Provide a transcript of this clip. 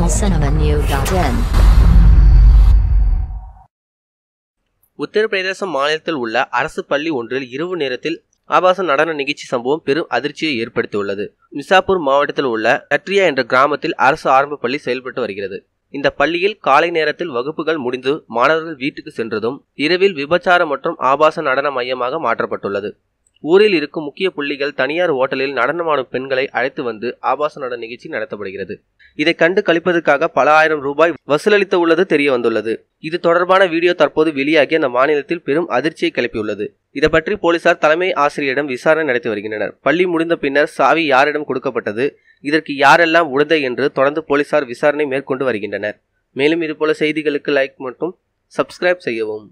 tamilcinemanew.in. Uttar Pradesh மாநிலத்தில் உள்ள அரசு பள்ளி ஒன்றில் இரவு நேரத்தில் ஆபாச நடன நிகழ்ச்சி சம்பவம் பெரும் அதிர்ச்சியை ஏற்படுத்தியுள்ளது. மிர்சாபூர் மாவட்டத்தில் உள்ள டட்ரியா என்ற கிராமத்தில் அரசு ஆரம்ப பள்ளி செயல்பட்டு வருகிறது. இந்த பள்ளியில் காலை நேரத்தில் வகுப்புகள் முடிந்து மாணவர்கள் வீட்டுக்கு சென்றதும் இரவில் விபச்சார மற்றும் ஆபாச நடன மையமாக மாற்றப்பட்டுள்ளது. ஊரில் இருக்கும் முக்கிய புள்ளிகள் தனியார் ஓட்டலில் நடனமாடும் பெண்களை அழைத்து வந்து ஆபாச நடன நிகழ்ச்சி நடத்தப்படுகிறது. இதை கண்டு கழிப்பதற்காக பல ஆயிரம் ரூபாய் வசூலித்து உள்ளது தெரிய வந்துள்ளது. இது தொடர்பான வீடியோ தற்போது வெளியாகி அந்த மாநிலத்தில் பெரும் அதிர்ச்சியை கிளப்பியுள்ளது. இதை பற்றி போலீசார் தலைமை ஆசிரியரிடம் விசாரணை நடத்தி வருகின்றனர். பள்ளி முடிந்த பின்னர் சாவி யாரிடம் கொடுக்கப்பட்டது, இதற்கு யாரெல்லாம் உடந்தை என்று தொடர்ந்து போலீசார் விசாரணை மேற்கொண்டு வருகின்றனர். மேலும் இதுபோல செய்திகளுக்கு லைக் மற்றும் சப்ஸ்கிரைப் செய்யவும்.